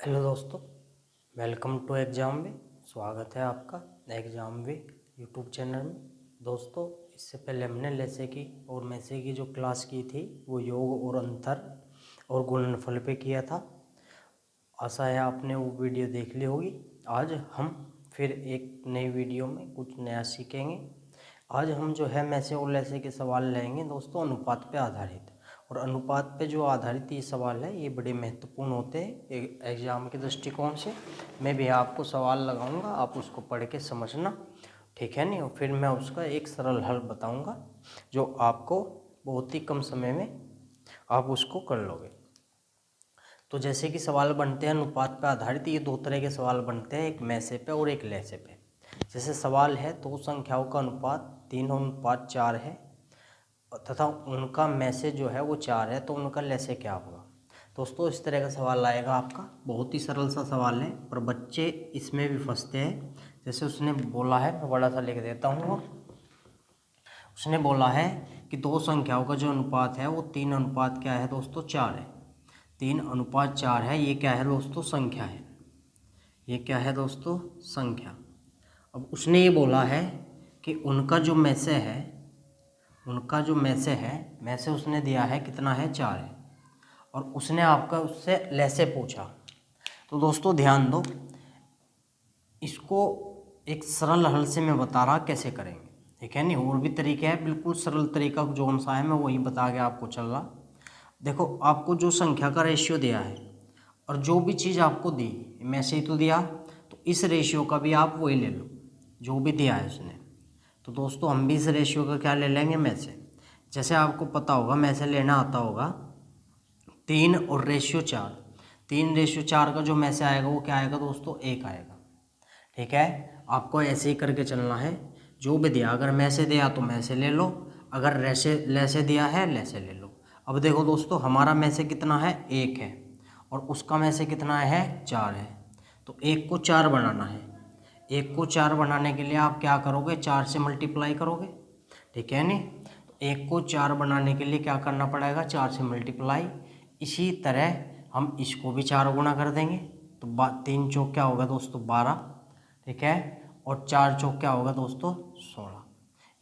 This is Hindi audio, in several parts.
हेलो दोस्तों, वेलकम टू एग्ज़ाम वे। स्वागत है आपका एग्ज़ाम वे यूट्यूब चैनल में। दोस्तों, इससे पहले हमने लेसे की और मैसे की जो क्लास की थी वो योग और अंतर और गुणनफल पे किया था। आशा है आपने वो वीडियो देख ली होगी। आज हम फिर एक नई वीडियो में कुछ नया सीखेंगे। आज हम जो है मैसे और लेसे के सवाल लेंगे दोस्तों, अनुपात पे आधारित। और अनुपात पे जो आधारित ये सवाल है ये बड़े महत्वपूर्ण होते हैं एग्जाम के दृष्टिकोण से। मैं भी आपको सवाल लगाऊंगा, आप उसको पढ़ के समझना, ठीक है नहीं। और फिर मैं उसका एक सरल हल बताऊंगा जो आपको बहुत ही कम समय में आप उसको कर लोगे। तो जैसे कि सवाल बनते हैं अनुपात पर आधारित, ये दो तरह के सवाल बनते हैं, एक मैसे पे और एक लेसे पे। जैसे सवाल है दो संख्याओं का अनुपात 3:4 है तथा उनका मैसे जो है वो 4 है, तो उनका लेसे क्या होगा। दोस्तों, इस तरह का सवाल आएगा आपका। बहुत ही सरल सा सवाल है पर बच्चे इसमें भी फंसते हैं। जैसे उसने बोला है, मैं बड़ा सा लिख देता हूँ। उसने बोला है कि दो संख्याओं का जो अनुपात है वो 3:4 क्या है दोस्तों, 4 है। 3:4 है, ये क्या है दोस्तों, संख्या है। ये क्या है दोस्तों, संख्या। अब उसने ये बोला है कि उनका जो मैसे है, उनका जो मैसे है, मैसे उसने दिया है कितना है, 4 है। और उसने आपका उससे लेसे पूछा। तो दोस्तों ध्यान दो, इसको एक सरल हल से मैं बता रहा कैसे करेंगे, ठीक है नहीं। और भी तरीके हैं, बिल्कुल सरल तरीका जो सा है मैं वही बता के आपको चल रहा। देखो, आपको जो संख्या का रेशियो दिया है और जो भी चीज़ आपको दी, मैसे ही तो दिया, तो इस रेशियो का भी आप वही ले लो जो भी दिया है उसने। तो दोस्तों हम भी इस रेशियो का क्या ले लेंगे, मैसे। जैसे आपको पता होगा मैसे लेना आता होगा 3 और रेशियो 4। 3:4 का जो मैसे आएगा वो क्या आएगा दोस्तों, 1 आएगा, ठीक है। आपको ऐसे ही करके चलना है। जो भी दिया, अगर मैसे दिया तो मैसे ले लो, अगर लेसे दिया है लेसे ले लो। अब देखो दोस्तों, हमारा मैसे कितना है, 1 है, और उसका मैसे कितना है, 4 है। तो 1 को 4 बनाना है। 1 को 4 बनाने के लिए आप क्या करोगे, 4 से मल्टीप्लाई करोगे, ठीक है नहीं। तो 1 को 4 बनाने के लिए क्या करना पड़ेगा, 4 से मल्टीप्लाई। इसी तरह हम इसको भी 4 गुना कर देंगे, तो 3 चौक क्या होगा दोस्तों, 12, ठीक है। और 4 चौक क्या होगा दोस्तों, 16।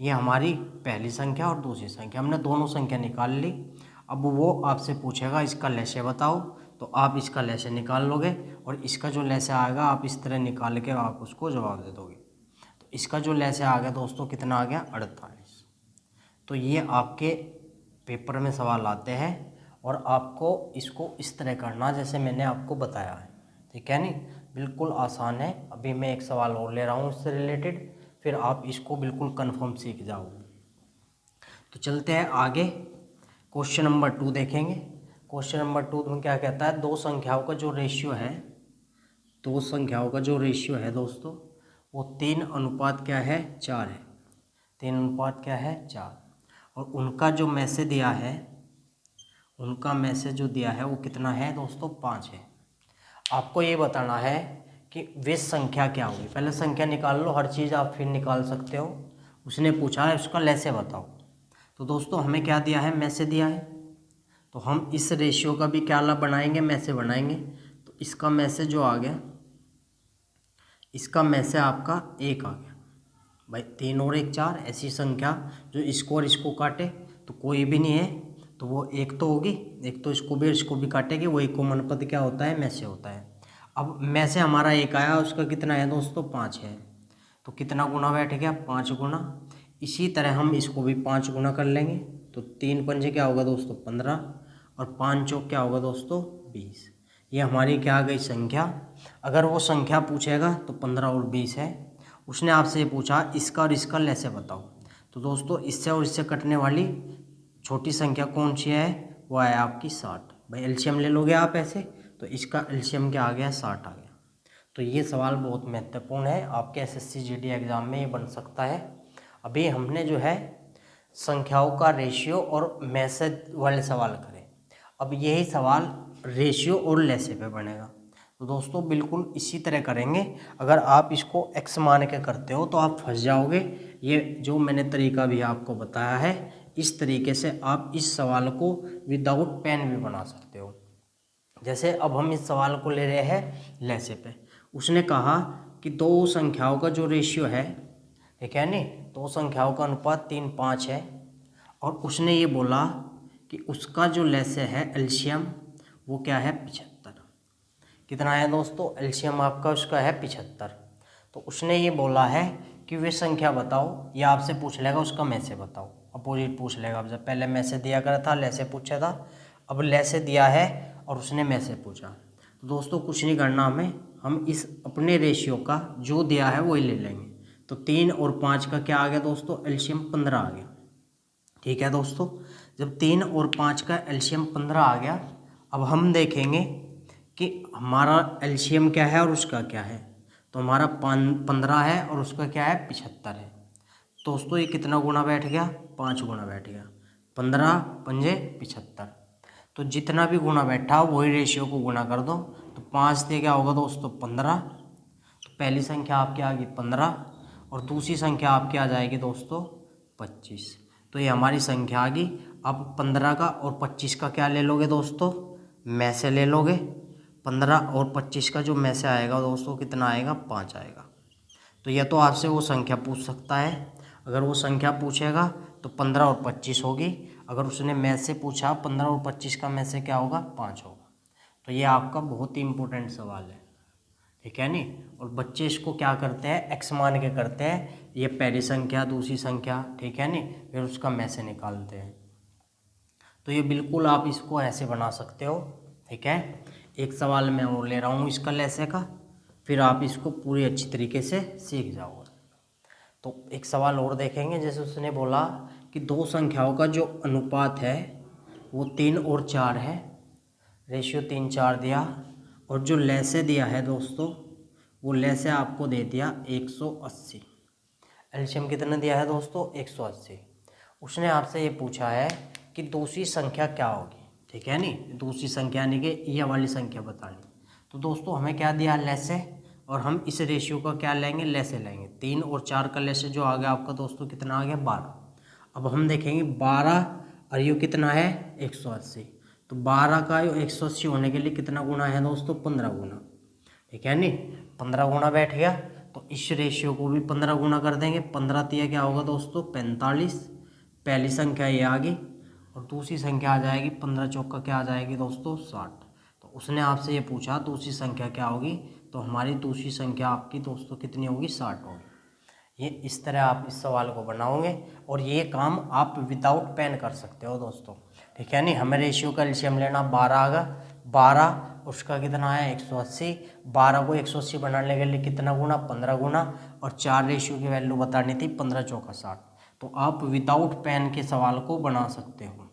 ये हमारी पहली संख्या और दूसरी संख्या, हमने दोनों संख्या निकाल ली। अब वो आपसे पूछेगा इसका लेसे बताओ, तो आप इसका लेसे निकाल लोगे और इसका जो लेसे आएगा आप इस तरह निकाल के आप उसको जवाब दे दोगे। तो इसका जो लेसे आ गया दोस्तों कितना आ गया, 48। तो ये आपके पेपर में सवाल आते हैं और आपको इसको इस तरह करना जैसे मैंने आपको बताया है, ठीक है नहीं। बिल्कुल आसान है। अभी मैं एक सवाल और ले रहा हूँ इससे रिलेटेड, फिर आप इसको बिल्कुल कन्फर्म सीख जाओगे। तो चलते हैं आगे, क्वेश्चन नंबर 2 देखेंगे। क्वेश्चन नंबर 2 में क्या कहता है, दो संख्याओं का जो रेशियो है, दो संख्याओं का जो रेशियो है दोस्तों वो 3:4 क्या है, 4 है। 3:4 क्या है, 4। और उनका जो मैसे दिया है, उनका मैसेज जो दिया है वो कितना है दोस्तों, 5 है। आपको ये बताना है कि वे संख्या क्या होगी। पहले संख्या निकाल लो, हर चीज़ आप फिर निकाल सकते हो। उसने पूछा है उसका लेसे बताओ। तो दोस्तों हमें क्या दिया है, मैसे दिया है, तो हम इस रेशियो का भी क्या ला बनाएंगे, मैसे बनाएंगे। तो इसका मैसे जो आ गया, इसका मैसे आपका 1 आ गया भाई। 3 और 1 4, ऐसी संख्या जो इसको और इसको काटे तो कोई भी नहीं है, तो वो 1 तो होगी। एक तो इसको भी काटेगी, वही कॉमन पद क्या होता है, मैसे होता है। अब मैसे हमारा 1 आया, उसका कितना है दोस्तों, 5 है। तो कितना गुना बैठ गया, 5 गुना। इसी तरह हम इसको भी 5 गुना कर लेंगे। तो 3 पंजे क्या होगा दोस्तों, 15, और 5 चौक क्या होगा दोस्तों, 20। ये हमारी क्या आ गई संख्या। अगर वो संख्या पूछेगा तो 15 और 20 है। उसने आपसे ये पूछा इसका और इसका लेसे बताओ। तो दोस्तों इससे और इससे कटने वाली छोटी संख्या कौन सी है, वो है आपकी 60। भाई एलसीएम ले लोगे आप ऐसे, तो इसका एलसीएम क्या आ गया, 60 आ गया। तो ये सवाल बहुत महत्वपूर्ण है, आपके एसएससी जीडी एग्ज़ाम में ये बन सकता है। अभी हमने जो है संख्याओं का रेशियो और मैसेज वाले सवाल करें, अब यही सवाल रेशियो और लेसे पे बनेगा। तो दोस्तों बिल्कुल इसी तरह करेंगे। अगर आप इसको एक्स मान के करते हो तो आप फंस जाओगे। ये जो मैंने तरीका भी आपको बताया है, इस तरीके से आप इस सवाल को विदाउट पेन भी बना सकते हो, जैसे अब हम इस सवाल को ले रहे हैं लैसे पे। उसने कहा कि दो संख्याओं का जो रेशियो है, ठीक है नहीं, दो संख्याओं का अनुपात 3:5 है, और उसने ये बोला कि उसका जो लैसे है एलसीएम वो क्या है 75। कितना है दोस्तों एलसीएम आपका उसका है 75। तो उसने ये बोला है कि वे संख्या बताओ, या आपसे पूछ लेगा उसका में से बताओ, अपोजिट पूछ लेगा आपसे। पहले में से दिया करा था, लैसे पूछा था, अब लैसे दिया है और उसने में से पूछा। तो दोस्तों कुछ नहीं करना हमें, हम इस अपने रेशियो का जो दिया है वही ले लेंगे। तो 3 और 5 का क्या आ गया दोस्तों एलसीएम 15 आ गया। ठीक है दोस्तों, जब 3 और 5 का एलसीएम 15 आ गया, अब हम देखेंगे कि हमारा एलसीएम क्या है और उसका क्या है। तो हमारा 15 है और उसका क्या है 75 है। दोस्तों ये कितना गुना बैठ गया, 5 गुना बैठ गया, 15 पंजे 75। तो जितना भी गुना बैठा वही रेशियो को गुना कर दो। तो 5 से क्या होगा दोस्तों 15। तो पहली संख्या आपकी आ गई 15 और दूसरी संख्या आपकी आ जाएगी दोस्तों 25। तो ये हमारी संख्या आ गई। अब 15 का और 25 का क्या ले लोगे दोस्तों, में से ले लोगे। 15 और 25 का जो में से आएगा दोस्तों कितना आएगा 5 आएगा। तो यह तो आपसे वो संख्या पूछ सकता है, अगर वो संख्या पूछेगा तो 15 और 25 होगी। अगर उसने में से पूछा 15 और 25 का में से क्या होगा 5 होगा। तो ये आपका बहुत ही इम्पोर्टेंट सवाल है, ठीक है नहीं। और बच्चे इसको क्या करते हैं एक्स मान के करते हैं, ये पहली संख्या दूसरी संख्या, ठीक है नहीं, फिर उसका में से निकालते हैं। तो ये बिल्कुल आप इसको ऐसे बना सकते हो, ठीक है। एक सवाल मैं और ले रहा हूँ इसका लैसे का, फिर आप इसको पूरी अच्छी तरीके से सीख जाओगे। तो एक सवाल और देखेंगे। जैसे उसने बोला कि दो संख्याओं का जो अनुपात है वो 3 और 4 है, रेशियो 3:4 दिया, और जो लैसे दिया है दोस्तों वो लैसे आपको दे दिया 180। एलसीएम कितना दिया है दोस्तों 180। उसने आपसे ये पूछा है कि दूसरी संख्या क्या होगी, ठीक है नहीं, दूसरी संख्या यानी कि ये वाली संख्या बतानी। तो दोस्तों हमें क्या दिया लैसे, और हम इस रेशियो का क्या लेंगे लैसे लेंगे। 3 और 4 का लैसे जो आ गया आपका दोस्तों कितना आ गया 12। अब हम देखेंगे 12 और ये कितना है 180। तो 12 का 180 होने के लिए कितना गुना है दोस्तों 15 गुना, ठीक है नहीं, 15 गुना बैठ गया। तो इस रेशियो को भी 15 गुना कर देंगे। 15 तिया क्या होगा दोस्तों 45। पहली संख्या ये आ गई और दूसरी संख्या आ जाएगी 15 चौका क्या आ जाएगी दोस्तों 60। तो उसने आपसे ये पूछा दूसरी संख्या क्या होगी, तो हमारी दूसरी संख्या आपकी दोस्तों कितनी होगी 60 होगी। ये इस तरह आप इस सवाल को बनाओगे और ये काम आप विदाउट पेन कर सकते हो दोस्तों, ठीक है नहीं। हमें रेशियो का एलसीएम लेना 12 आगा, 12 उसका कितना है 180। 12 को 180 बनाने के लिए कितना गुना 15 गुना, और 4 रेशियो की वैल्यू बतानी थी 15 चौका 60। तो आप विदाउट पेन के सवाल को बना सकते हो,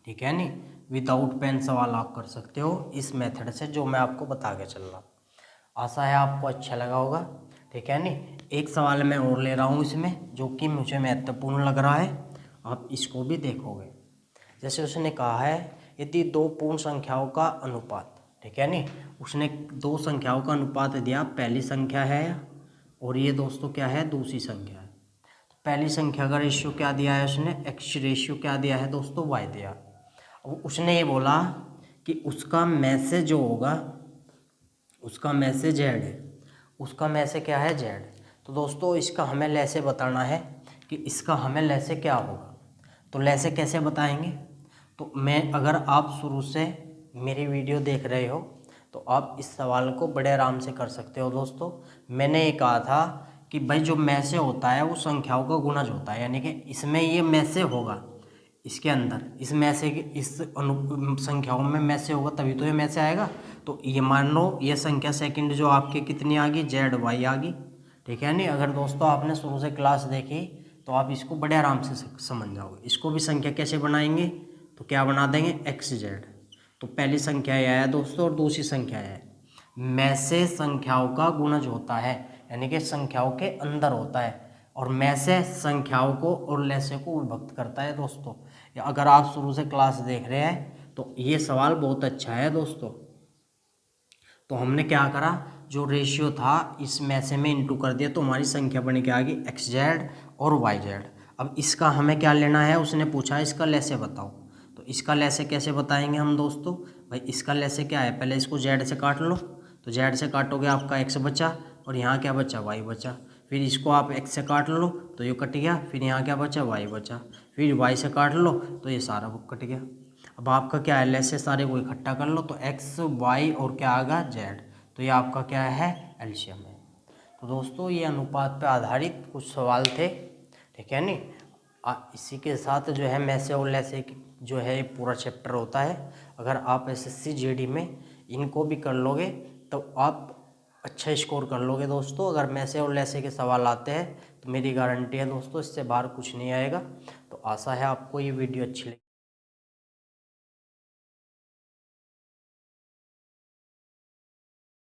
ठीक है नहीं, विदाउट पेन सवाल आप कर सकते हो इस मेथड से जो मैं आपको बता के चल रहा। आशा है आपको अच्छा लगा होगा, ठीक है नहीं। एक सवाल मैं और ले रहा हूँ इसमें जो कि मुझे महत्वपूर्ण लग रहा है, आप इसको भी देखोगे। जैसे उसने कहा है यदि दो पूर्ण संख्याओं का अनुपात, ठीक है नहीं, उसने दो संख्याओं का अनुपात दिया, पहली संख्या है और ये दोस्तों क्या है दूसरी संख्या है। तो पहली संख्या का रेशियो क्या दिया है उसने एक्स, रेशियो क्या दिया है दोस्तों वाई दिया। अब उसने ये बोला कि उसका मैसेज जो होगा उसका मैसेज जेड है, उसका मैसेज क्या है जेड। तो दोस्तों इसका हमें लैसे बताना है कि इसका हमें लैसे क्या होगा। तो लैसे कैसे बताएंगे, तो मैं अगर आप शुरू से मेरी वीडियो देख रहे हो तो आप इस सवाल को बड़े आराम से कर सकते हो दोस्तों। मैंने ये कहा था कि भाई जो मैसे होता है वो संख्याओं का गुणज होता है, यानी कि इसमें ये मैसे होगा, इसके अंदर इस मैसे इस संख्याओं में मैसे होगा तभी तो ये मैसे आएगा। तो ये मान लो ये संख्या सेकंड जो आपके कितनी आ गई जेड वाई आ गई, ठीक है नहीं। अगर दोस्तों आपने शुरू से क्लास देखी तो आप इसको बड़े आराम से समझ जाओगे। इसको भी संख्या कैसे बनाएंगे, तो क्या बना देंगे एक्स जेड। तो पहली संख्या ये है दोस्तों और दूसरी संख्या है, में से संख्याओं का गुणज होता है, यानी कि संख्याओं के अंदर होता है, और में से संख्याओं को और लैसे को विभक्त करता है दोस्तों। अगर आप शुरू से क्लास देख रहे हैं तो ये सवाल बहुत अच्छा है दोस्तों। तो हमने क्या करा, जो रेशियो था इस मैसे में इंटू कर दिया तो हमारी संख्या बन के आ गई एक्स जेड और वाई जेड। अब इसका हमें क्या लेना है, उसने पूछा इसका लैसे बताओ। तो इसका लैसे कैसे बताएंगे हम दोस्तों, भाई इसका लेसे क्या है, पहले इसको जेड से काट लो, तो जेड से काटोगे आपका एक्स बचा, और यहाँ क्या बचा, वाई बचा। फिर इसको आप एक्स से काट लो तो ये कट गया, फिर यहाँ क्या बचा, वाई बचा। फिर वाई से काट लो तो ये सारा वो कट गया। अब आपका क्या है, लेसे सारे को इकट्ठा कर लो, तो एक्स वाई और क्या आएगा, जेड। तो ये आपका क्या है, एलसीएम है। तो दोस्तों ये अनुपात पे आधारित कुछ सवाल थे, ठीक है नहीं। इसी के साथ जो है मैसे और लेसे जो है पूरा चैप्टर होता है। अगर आप एसएससी जीडी में इनको भी कर लोगे तो आप अच्छा स्कोर कर लोगे दोस्तों। अगर मैसे और लेसे के सवाल आते हैं तो मेरी गारंटी है दोस्तों, इससे बाहर कुछ नहीं आएगा। तो आशा है आपको ये वीडियो अच्छी लगी।